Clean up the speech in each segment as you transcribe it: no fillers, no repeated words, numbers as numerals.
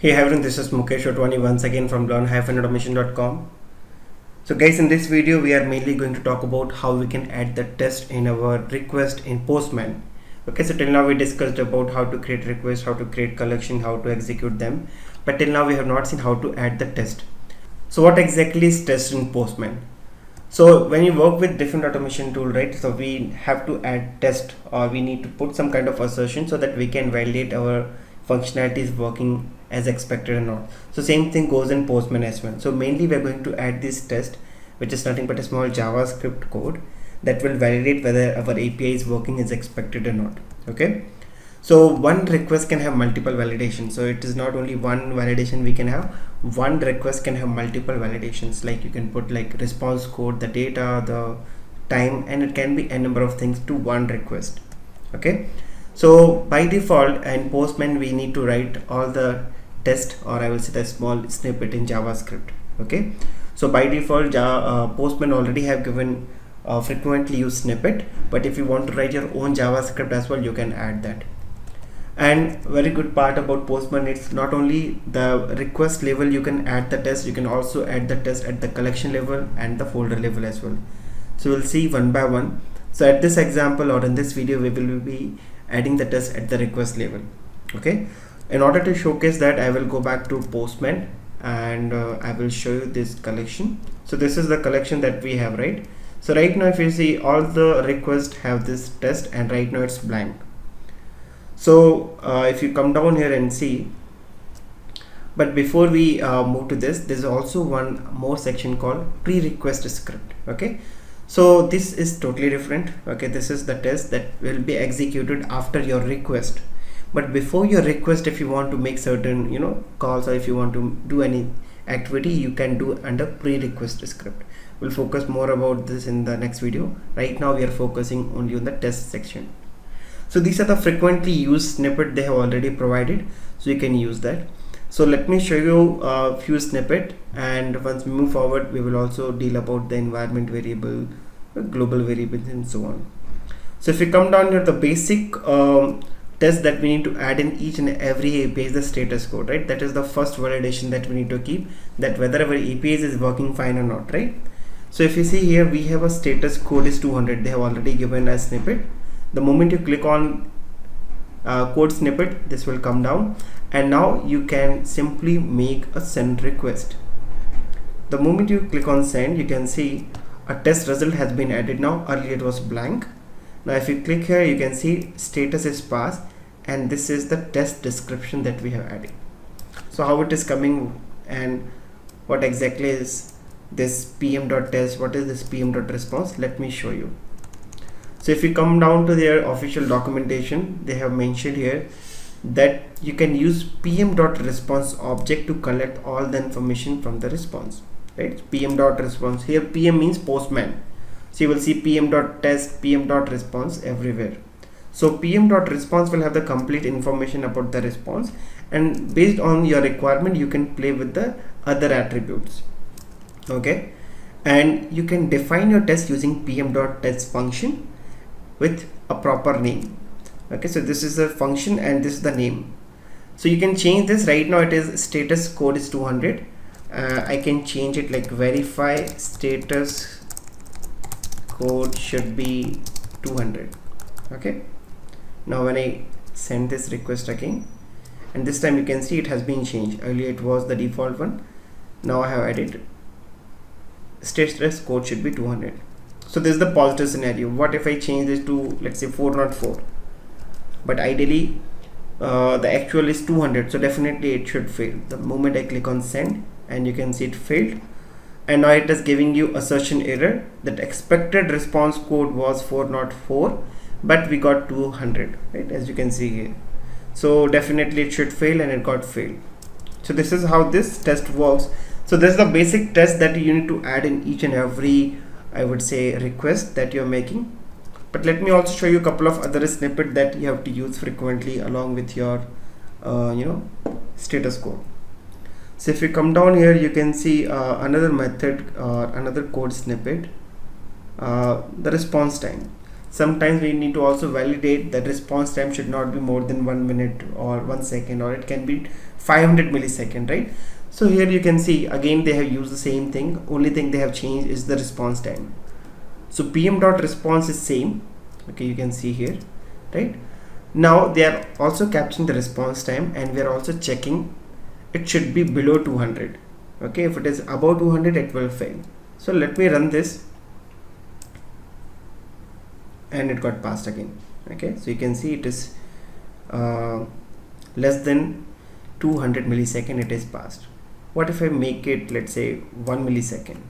Hey everyone, this is Mukesh Otwani once again from learn-automation.com. So guys, in this video we are mainly going to talk about how we can add the test in our request in Postman. Okay, so till now we discussed about how to create requests, how to create collection, how to execute them, but till now we have not seen how to add the test. So what exactly is test in Postman? So when you work with different automation tool, right, so we have to add test, or we need to put some kind of assertion so that we can validate our functionality is working as expected or not. So same thing goes in Postman as well. So mainly we are going to add this test, which is nothing but a small JavaScript code that will validate whether our API is working as expected or not. Okay, so one request can have multiple validations. So it is not only one validation we can have. One request can have multiple validations, like you can put like response code, the data, the time, and it can be a number of things to one request. Okay, so by default in Postman we need to write all the test, or I will say the small snippet in JavaScript. Okay, so by default Postman already have given frequently used snippet, but if you want to write your own JavaScript as well, you can add that. And very good part about Postman, it's not only the request level you can add the test, you can also add the test at the collection level and the folder level as well. So we'll see one by one. So at this example, or in this video, we will be adding the test at the request level. Okay, in order to showcase that, I will go back to Postman and I will show you this collection. So this is the collection that we have, right? So right now if you see, all the requests have this test, and right now it's blank. So if you come down here and see, but before we move to this, there's also one more section called pre-request script. Okay, so this is totally different. Okay, this is the test that will be executed after your request, but before your request, if you want to make certain calls, or if you want to do any activity, you can do under pre-request script. We'll focus more about this in the next video. Right now we are focusing only on the test section. So these are the frequently used snippet they have already provided, so you can use that. So let me show you a few snippet, and once we move forward, we will also deal about the environment variable, global variables, and so on. So if you come down here, the basic test that we need to add in each and every API is the status code, right? That is the first validation that we need to keep, that whether our APIs is working fine or not, right? So if you see here, we have a status code is 200. They have already given a snippet. The moment you click on code snippet, this will come down, and now you can simply make a send request. The moment you click on send, you can see a test result has been added now. Earlier it was blank. Now if you click here, you can see status is passed, and this is the test description that we have added. So how it is coming, and what exactly is this pm.test, what is this pm.response, let me show you. So if you come down to their official documentation, they have mentioned here that you can use pm.response object to collect all the information from the response, right? pm.response, here pm means Postman. So you will see pm.test, pm.response everywhere. So pm.response will have the complete information about the response, and based on your requirement, you can play with the other attributes. Okay, and you can define your test using pm.test function with a proper name. Okay, so this is the function and this is the name. So you can change this. Right now it is status code is 200. I can change it like verify status code should be 200. Okay, now when I send this request again, and this time you can see it has been changed. Earlier it was the default one. Now I have added status code should be 200. So this is the positive scenario. What if I change this to, let's say, 404, but ideally the actual is 200, so definitely it should fail. The moment I click on send, and you can see it failed, and now it is giving you assertion error that expected response code was 404, but we got 200, right, as you can see here. So definitely it should fail, and it got failed. So this is how this test works. So this is the basic test that you need to add in each and every, I would say, request that you're making. But let me also show you a couple of other snippets that you have to use frequently along with your status code. So if you come down here, you can see another method or another code snippet, the response time. sometimes we need to also validate that response time should not be more than 1 minute or 1 second, or it can be 500 millisecond, right? So here you can see again they have used the same thing, only thing they have changed is the response time. So pm.response is same, okay, you can see here, right? Now they are also capturing the response time, and we are also checking it should be below 200. Okay, if it is above 200 it will fail. So let me run this, and it got passed again. Okay, so you can see it is less than 200 millisecond it is passed. What if I make it, let's say 1 millisecond?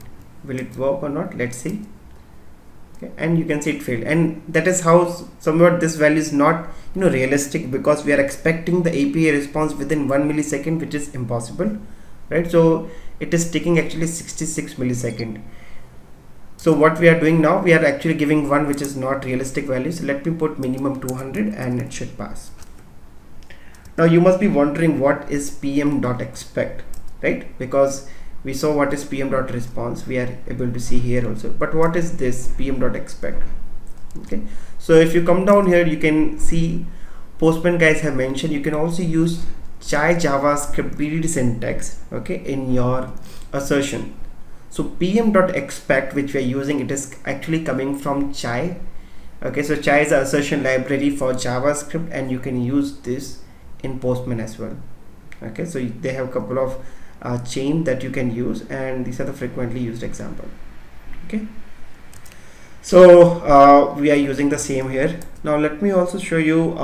Will it work or not? Let's see. Okay, and you can see it failed, and that is how somewhat this value is not realistic, because we are expecting the API response within 1 millisecond, which is impossible, right? So it is taking actually 66 millisecond. So what we are doing now, we are actually giving one which is not realistic value. So let me put minimum 200 and it should pass. Now you must be wondering what is pm.expect, right? Because we saw what is pm.response, we are able to see here also, but what is this pm.expect? Okay, so if you come down here, you can see Postman guys have mentioned you can also use chai JavaScript BDD syntax, okay, in your assertion. So pm.expect, which we are using, it is actually coming from chai. Okay, so chai is an assertion library for JavaScript, and you can use this in Postman as well. Okay, so they have a couple of chain that you can use, and these are the frequently used example. Okay, so we are using the same here. Now let me also show you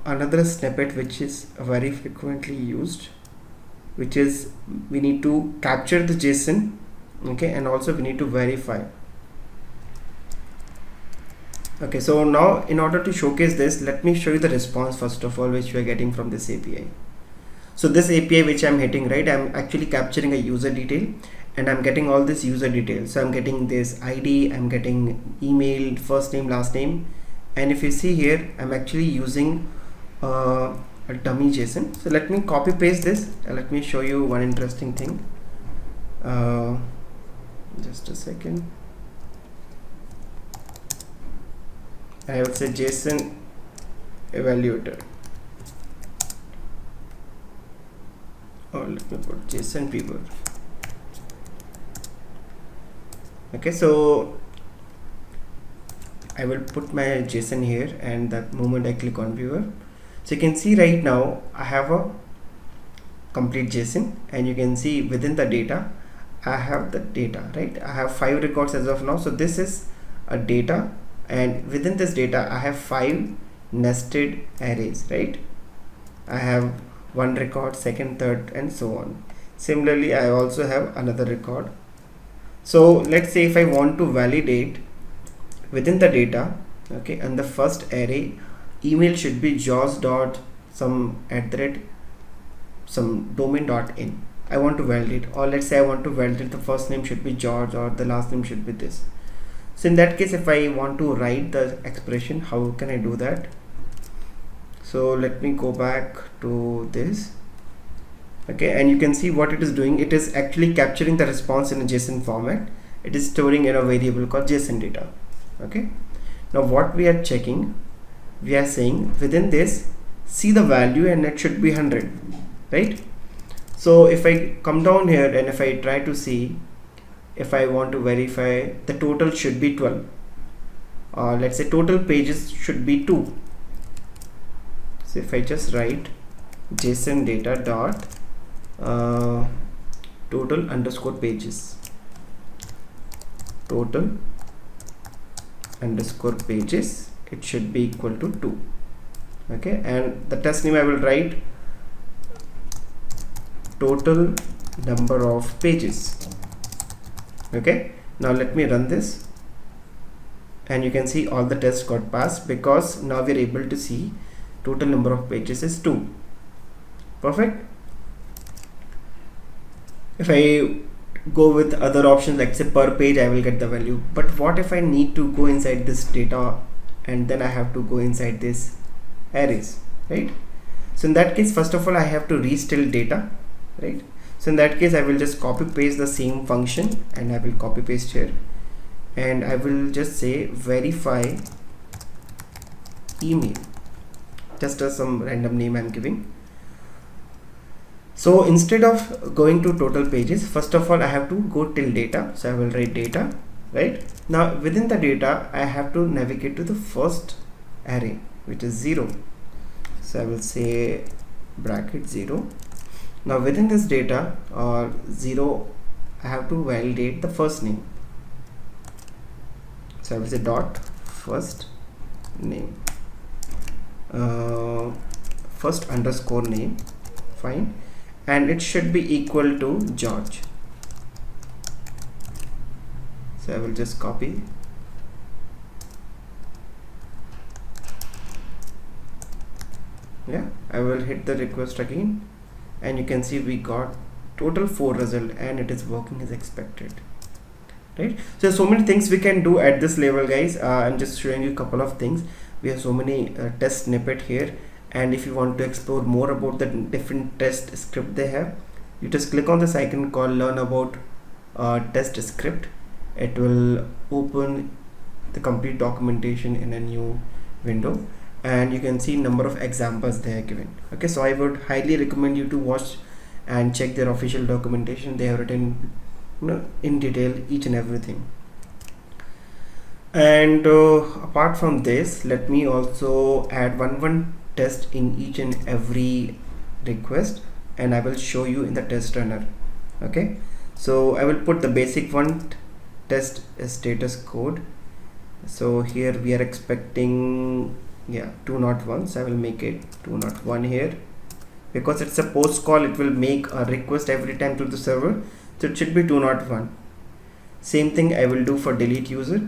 another snippet which is very frequently used, which is we need to capture the JSON, okay, and also we need to verify. Okay, so now in order to showcase this, let me show you the response first of all, which we are getting from this API. So this API which I'm hitting, right, I'm actually capturing a user detail, and I'm getting all this user details. So I'm getting this ID, I'm getting email, first name, last name, and if you see here, I'm actually using a dummy JSON. So let me copy paste this, and let me show you one interesting thing. Just a second. I will say JSON evaluator, or let me put JSON viewer. Okay, so I will put my JSON here, and that moment I click on viewer, so you can see right now I have a complete JSON, and you can see within the data I have the data, right? I have 5 records as of now. So this is a data, and within this data I have 5 nested arrays, right? I have one record, second, third, and so on. Similarly, I also have another record. So let's say if I want to validate within the data, okay, and the first array email should be jaws.some@some domain.in. I want to validate, or let's say I want to validate the first name should be George, or the last name should be this. So in that case, if I want to write the expression, how can I do that? So let me go back to this. Okay, and you can see what it is doing. It is actually capturing the response in a JSON format. It is storing in a variable called JSON data. Okay, now what we are checking, we are saying within this, see the value, and it should be 100, right? So if I come down here and if I try to see, if I want to verify, the total should be 12. Let's say total pages should be 2. So if I just write JSON data dot total underscore pages, total underscore pages, it should be equal to 2. Okay, and the test name I will write total number of pages. Okay, now let me run this, and you can see all the tests got passed, because now we are able to see total number of pages is 2. Perfect. If I go with other options, like say per page, I will get the value. But what if I need to go inside this data, and then I have to go inside this arrays, right? So in that case, first of all, I have to restill data, right? So in that case, I will just copy paste the same function, and I will copy paste here, and I will just say verify email, just as some random name I'm giving. So instead of going to total pages, first of all I have to go till data. So I will write data, right? Now within the data I have to navigate to the first array, which is 0. So I will say bracket 0. Now within this data or 0, I have to validate the first name. So I will say dot first name, first underscore name, fine, and it should be equal to George. So I will just copy. Yeah, I will hit the request again, and you can see we got total 4 result and it is working as expected, right? So many things we can do at this level, guys. I'm just showing you a couple of things. We have so many test snippet here, and if you want to explore more about the different test script they have, you just click on this icon called learn about test script. It will open the complete documentation in a new window, and you can see number of examples they are given. Okay, so I would highly recommend you to watch and check their official documentation. They have written, you know, in detail each and everything. And apart from this, let me also add one test in each and every request, and I will show you in the test runner. Okay, so I will put the basic one, test status code. So here we are expecting 201, so I will make it 201 here, because it's a post call. It will make a request every time to the server, so it should be 201. Same thing I will do for delete user.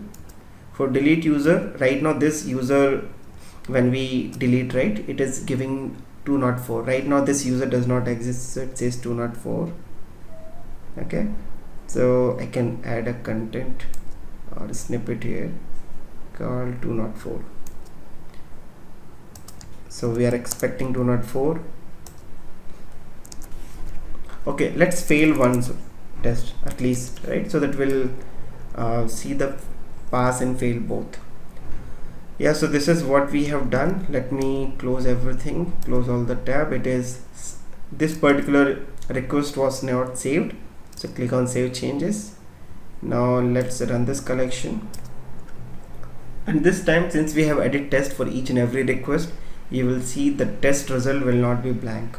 For delete user, right now this user, when we delete, right, it is giving 204. Right now this user does not exist, so it says 204. Okay, so I can add a content or a snippet here called 204. So we are expecting 204. Okay, let's fail one test at least, right? So that we'll see the pass and fail both. Yeah, so this is what we have done. Let me close everything, close all the tab. It is, this particular request was not saved, so click on save changes. Now let's run this collection, and this time, since we have added test for each and every request, you will see the test result will not be blank.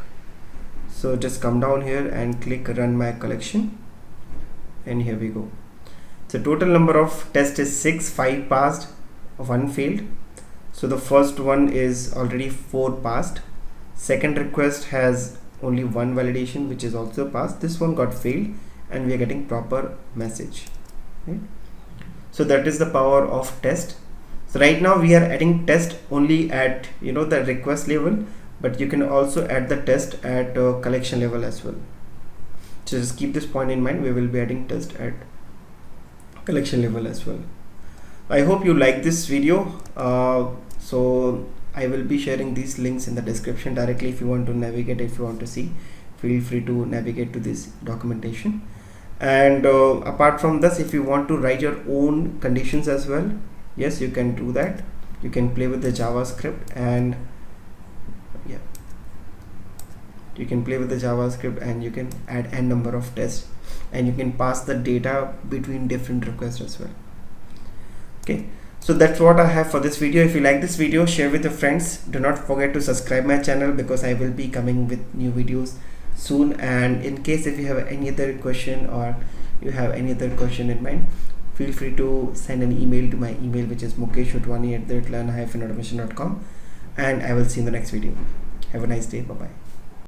So just come down here and click run my collection, and here we go. So total number of tests is 6, 5 passed, 1 failed. So the first one is already 4 passed. Second request has only 1 validation, which is also passed. This one got failed, and we are getting proper message, right? So that is the power of test. So right now we are adding test only at, you know, the request level, but you can also add the test at collection level as well. So just keep this point in mind. We will be adding test at collection level as well. I hope you like this video. So I will be sharing these links in the description directly. If you want to navigate, if you want to see, feel free to navigate to this documentation. And apart from this, if you want to write your own conditions as well, yes, you can do that. You can play with the JavaScript, and you can play with the JavaScript, and you can add n number of tests, and you can pass the data between different requests as well. Okay, so that's what I have for this video. If you like this video, share with your friends. Do not forget to subscribe my channel, because I will be coming with new videos soon. And in case if you have any other question, or you have any other question in mind, feel free to send an email to my email, which is mukeshotwani@learn-automation.com, and I will see you in the next video. Have a nice day. Bye bye.